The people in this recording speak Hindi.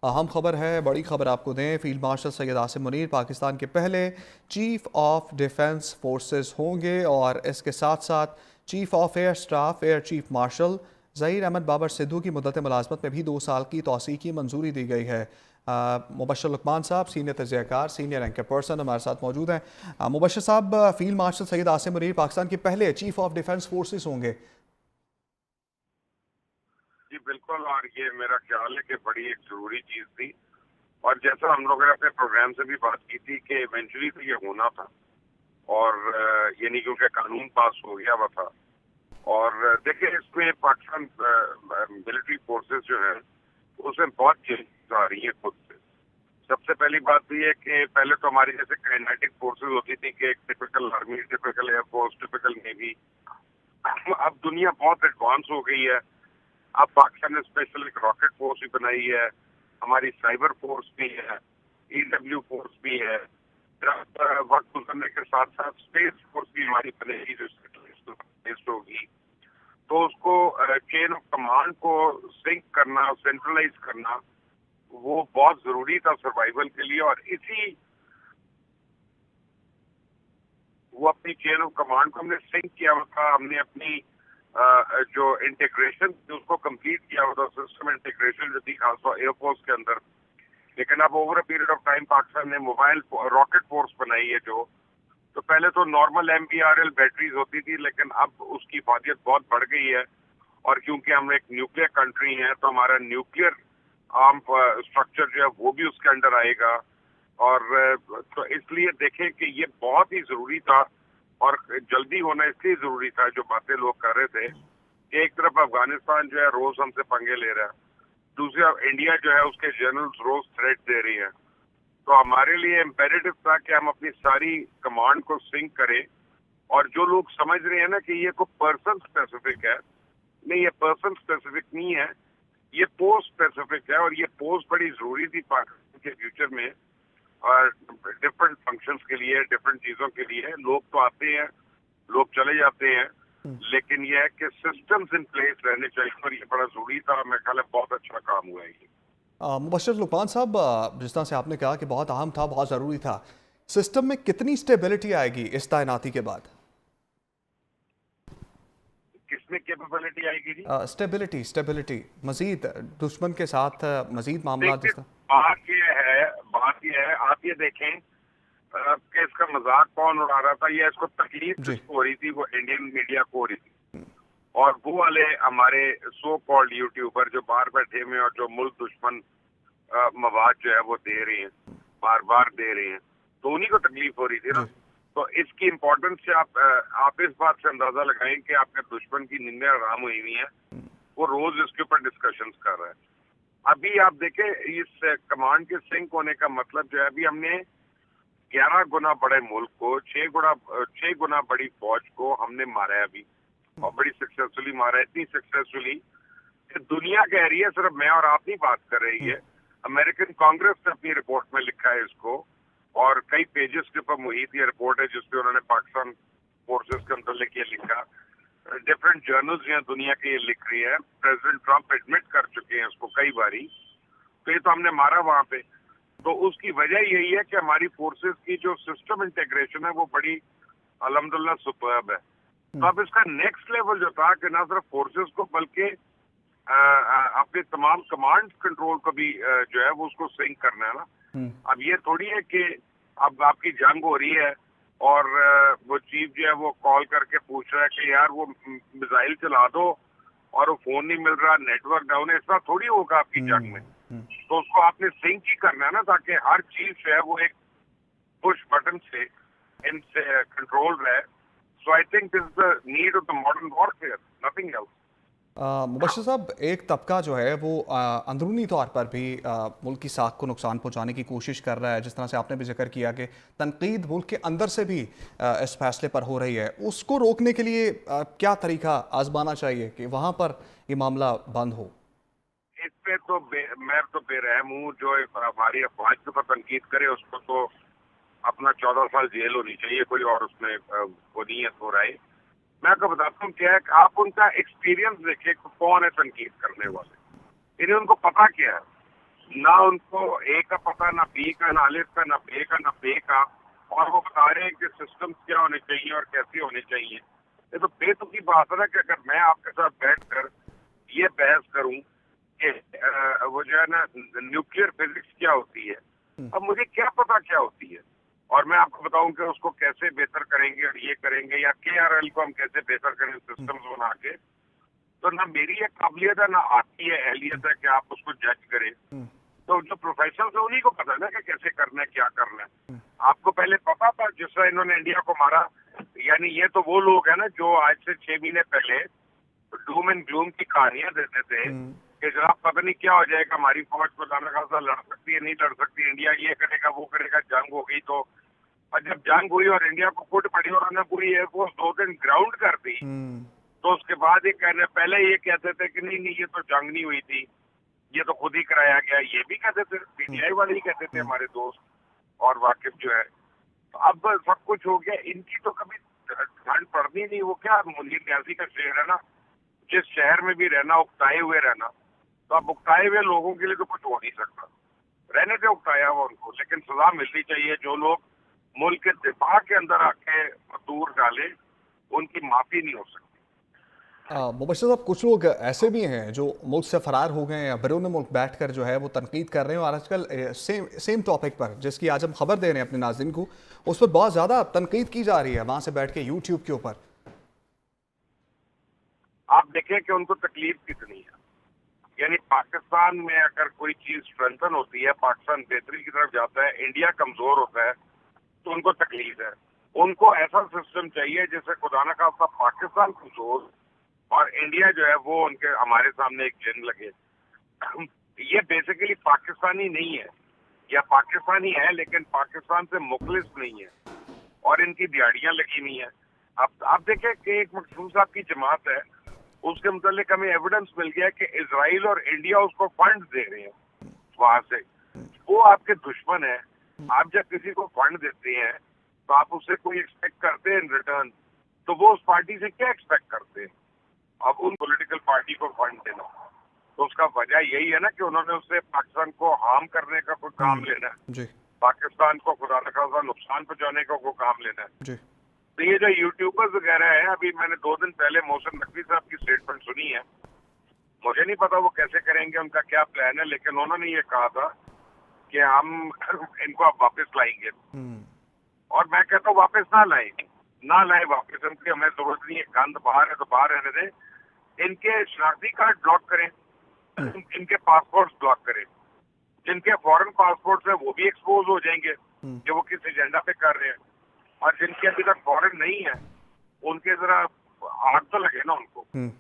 अहम खबर है, बड़ी खबर आपको दें। फील्ड मार्शल सैयद आसिम मुनीर पाकिस्तान के पहले चीफ ऑफ डिफेंस फोर्सेस होंगे और इसके साथ साथ chief of air staff air chief marshal Zaheer Ahmed Babar Sidhu की मुद्दत मुलाजमत में भी 2 साल की तौसीक़ की मंजूरी दी गई है। मुबशर लुकमान साहब सीनियर तजज़ियाकार सीनियर एंकर पर्सन हमारे साथ मौजूद हैं। मुबशर साहब, फील्ड मार्शल सैयद आसिम मुनीर पाकिस्तान के पहले चीफ ऑफ डिफेंस फोर्सेस होंगे। जी बिल्कुल, और ये मेरा ख्याल है कि बड़ी एक जरूरी चीज थी। और जैसा हम लोगों ने अपने प्रोग्राम से भी बात की थी कि इवेंचुअली तो ये होना था, और ये नहीं क्योंकि कानून पास हो गया हुआ था। और देखिए, इसमें पाकिस्तान मिलिट्री फोर्सेस जो है उसमें बहुत चेंजेस आ रही है खुद से। सबसे पहली बात तो ये कि पहले तो हमारी जैसे काइनेटिक फोर्सेस होती थी कि एक typical army, typical air force, typical navy. अब दुनिया बहुत एडवांस हो गई है। अब पाकिस्तान ने स्पेशल एक रॉकेट फोर्स भी बनाई है, हमारी साइबर फोर्स भी है, ईडब्ल्यू फोर्स भी है। फिर अब वक्त गुजरने के साथ साथ स्पेस फोर्स भी हमारी बनेगी जो स्पेशलिस्ट होगी। तो उसको चेन ऑफ कमांड को सिंक करना, सेंट्रलाइज करना, वो बहुत जरूरी था सर्वाइवल के लिए। और इसी वो अपनी चेन ऑफ कमांड को हमने सिंक किया हुआ था। हमने अपनी जो इंटीग्रेशन उसको कंप्लीट किया हुआ था, सिस्टम इंटीग्रेशन जो थी खासतौर एयरफोर्स के अंदर। लेकिन अब over a period of time Pakistan ने मोबाइल रॉकेट फोर्स बनाई है जो, तो पहले तो नॉर्मल MBRL बैटरीज होती थी, लेकिन अब उसकी इफादियत बहुत बढ़ गई है। और क्योंकि हम एक न्यूक्लियर कंट्री हैं तो हमारा न्यूक्लियर आर्म स्ट्रक्चर जो है वो भी उसके अंडर आएगा। और तो इसलिए देखें कि ये बहुत ही जरूरी था, और जल्दी होना इसलिए जरूरी था। जो बातें लोग कर रहे थे कि एक तरफ अफगानिस्तान जो है रोज हमसे पंगे ले रहा है, दूसरी तरफ इंडिया जो है उसके जनरल्स रोज थ्रेट दे रही है। तो हमारे लिए इम्पेरेटिव था कि हम अपनी सारी कमांड को सिंक करें। और जो लोग समझ रहे हैं ना कि ये कोई पर्सन स्पेसिफिक है, नहीं, ये पर्सन स्पेसिफिक नहीं है, ये पोस्ट स्पेसिफिक है। और ये पोस्ट बड़ी जरूरी थी पाकिस्तान के फ्यूचर में, और डिफरेंट फंक्शंस के लिए, डिफरेंट चीजों के लिए। लोग तो आते हैं, लोग चले जाते हैं, लेकिन यह है कि सिस्टम्स इन प्लेस रहने चाहिए, और ये बड़ा जरूरी था। मेरे ख्याल है बहुत अच्छा काम हुआ है ये। मुबशर लुकमान साहब, जिस तरह से आपने कहा कि बहुत अहम था, बहुत ज़रूरी था, सिस्टम में कितनी स्टेबिलिटी आएगी इस तैनाती के बाद? किसमें कैपेबिलिटी आएगी जी? स्टेबिलिटी स्टेबिलिटी मजीद दुश्मन के साथ मजीद मामला देखिए, जिस तरह। बात ये है, आप ये देखें कि इसका मजाक कौन उड़ा रहा था या इसको तकलीफ जी। किसको हो रही थी? वो इंडियन मीडिया को हो रही थी। और वो वाले हमारे सो कॉल्ड यूट्यूबर जो बाहर बैठे हुए हैं और जो मुल्क दुश्मन मवाद जो है वो दे रहे हैं, बार बार दे रहे हैं, तो उन्हीं को तकलीफ हो रही थी ना। जी। तो इसकी इम्पोर्टेंस से आप इस बात से अंदाजा लगाएं कि आपके दुश्मन की नींदें आराम हुई हुई हैं। वो रोज इसके ऊपर डिस्कशन कर रहा है। अभी आप देखें, इस कमांड के सिंक होने का मतलब जो है, अभी हमने 11 गुना बड़े मुल्क को, 6 गुना बड़ी फौज को हमने मारा है अभी, और बड़ी सक्सेसफुली मारा है। इतनी सक्सेसफुली कि दुनिया कह रही है, सिर्फ मैं और आप नहीं बात कर रही है, अमेरिकन कांग्रेस ने अपनी रिपोर्ट में लिखा है इसको। और कई पेजेस के ऊपर मुहित ये रिपोर्ट है जिसपे उन्होंने पाकिस्तान फोर्सेस के मुतल्लिक ये लिखा। डिफरेंट जर्नल्स जो है दुनिया के ये लिख रही है। प्रेसिडेंट ट्रंप एडमिट कर चुके हैं इसको कई बारी। तो ये तो हमने मारा वहां पे। तो उसकी वजह यही है कि हमारी फोर्सेस की जो सिस्टम इंटीग्रेशन है वो बड़ी अल्हम्दुलिल्लाह सुपर्ब है। तो अब इसका नेक्स्ट लेवल जो था कि ना सिर्फ फोर्सेस को बल्कि अपने तमाम कमांड कंट्रोल को भी जो है वो उसको सिंक करना है ना। अब ये थोड़ी है कि अब आपकी जंग हो रही है और वो चीफ जो है वो कॉल करके पूछ रहा है कि यार वो मिसाइल चला दो, और वो फोन नहीं मिल रहा, नेटवर्क डाउन है। ऐसा थोड़ी होगा आपकी जंग में। तो उसको आपने सिंक ही करना है ना, ताकि हर चीज जो है वो एक पुश बटन से इनसे कंट्रोल रहे। So I think this is the need of the modern warfare, nothing else. Mubashar sahab, एक तबका जो है वो अंदरूनी तौर पर भी मुल्क की साख को नुकसान पहुंचाने की कोशिश कर रहा है। जिस तरह से आपने भी जिक्र किया कि तनकीद मुल्क के अंदर से भी इस फैसले पर हो रही है, उसको रोकने के लिए क्या तरीका आजमाना चाहिए कि वहाँ पर ये मामला बंद हो? इस पे तो मैं तो बेरहम हूँ। जो हमारी अफवाज के ऊपर तनकीद करे उसको तो अपना 14 साल जेल होनी चाहिए, कोई और उसमें वो नहीं है हो रहा है। मैं आपको बताता हूँ क्या है, आप उनका एक्सपीरियंस देखिए कौन है तनकीद करने वाले, इन्हें उनको पता क्या है। ना उनको ए का पता, ना बी का, ना अलिफ का, ना बे का, ना बे का, और वो बता रहे हैं कि सिस्टम्स क्या होने चाहिए और कैसे होने चाहिए। ये तो बेतुकी बात है ना कि अगर मैं आपके साथ बैठकर ये बहस करूं कि वो जो है ना न्यूक्लियर फिजिक्स क्या होती है, अब मुझे क्या पता क्या होती है, और मैं आपको बताऊं कि उसको कैसे बेहतर करेंगे और ये करेंगे, या KRL को हम कैसे बेहतर करें सिस्टम्स बना के, तो ना मेरी ये काबिलियत है, ना आपकी ये अहलियत है कि आप उसको जज करें। तो जो प्रोफेशनल है उन्हीं को पता है ना कि कैसे करना है, क्या करना है। आपको पहले पता था जिस तरह इन्होंने इंडिया को मारा, यानी ये तो वो लोग हैं ना जो आज से 6 महीने पहले डूम एंड ग्लूम की कहानियां देते थे कि जनाब पता नहीं क्या हो जाएगा, हमारी फौज को खाना खासा लड़ सकती है, नहीं लड़ सकती, इंडिया ये करेगा वो करेगा, जंग हो गई तो। और जब जंग हुई और इंडिया को फुट पड़ी और उन्होंने पूरी एयरफोर्स 2 दिन ग्राउंड कर दी, तो उसके बाद ये कहने पहले ये कहते थे कि नहीं नहीं ये तो जंग नहीं हुई थी, ये तो खुद ही कराया गया, ये भी कहते थे, PTI वाले ही कहते थे हमारे दोस्त और वाकिफ जो है। तो अब सब कुछ हो गया, इनकी तो कभी ठंड पड़नी नहीं। वो क्या मुनीर न्याजी का शेर है ना, जिस शहर में भी रहना उकताए हुए रहना, तो अब उकताए हुए लोगों के लिए तो कुछ हो नहीं सकता, रहने दे उकताया हुआ उनको, लेकिन सजा मिलनी चाहिए। जो लोग मुल्क के दिफा के अंदर आके दूर डाले, उनकी माफी नहीं हो सकती। मुबश्शिर साहब, कुछ लोग ऐसे भी हैं जो मुल्क से फरार हो गए हैं या बैरून मुल्क बैठकर जो है वो तनकीद कर रहे हैं, और आजकल सेम टॉपिक पर जिसकी आज हम खबर दे रहे हैं अपने नाज़रीन को, उस पर बहुत ज़्यादा तनकीद की जा रही है वहाँ से बैठ के यूट्यूब के ऊपर। आप देखें कि उनको तकलीफ कितनी है। यानी पाकिस्तान में अगर कोई चीज स्ट्रेंथन होती है, पाकिस्तान बेहतरी की तरफ जाता है, इंडिया कमजोर होता है, तो उनको तकलीफ है। उनको ऐसा सिस्टम चाहिए जिससे खुदा न खास्ता पाकिस्तान कमजोर और इंडिया जो है वो उनके हमारे सामने एक जिन लगे। ये बेसिकली पाकिस्तानी नहीं है, या पाकिस्तानी है लेकिन पाकिस्तान से मुखलिस नहीं है, और इनकी दिहाड़ियां लगी हुई हैं। अब आप देखें कि एक मकसूद साहब की जमात है, उसके मुतालिक हमें एविडेंस मिल गया कि इजराइल और इंडिया उसको फंड दे रहे हैं वहां से। वो आपके दुश्मन है। आप जब किसी को फंड देते हैं तो आप उससे कोई एक्सपेक्ट करते हैं इन रिटर्न, तो वो उस पार्टी से क्या एक्सपेक्ट करते हैं? अब उन पॉलिटिकल पार्टी को फंड देना, तो उसका वजह यही है ना कि उन्होंने उससे पाकिस्तान को हार्म करने का कोई काम लेना है, जी पाकिस्तान को खुदा न खास्ता नुकसान पहुंचाने का कोई काम लेना है। जी। तो ये जो यूट्यूबर्स वगैरह है, अभी मैंने 2 दिन पहले मोहसिन नकवी साहब की स्टेटमेंट सुनी है। मुझे नहीं पता वो कैसे करेंगे, उनका क्या प्लान है, लेकिन उन्होंने ये कहा था कि हम इनको अब वापस लाएंगे। और मैं कहता हूँ वापस ना लाए वापस, उनकी हमें जरूरत नहीं है। गंद बाहर है तो बाहर रहने दें। इनके शनाख्ती कार्ड ब्लॉक करें, इनके पासपोर्ट ब्लॉक करें। जिनके फॉरेन पासपोर्ट है वो भी एक्सपोज हो जाएंगे कि वो किस एजेंडा पे कर रहे हैं, और जिनके अभी तक फॉरेन नहीं है उनके जरा आग तो लगे ना उनको।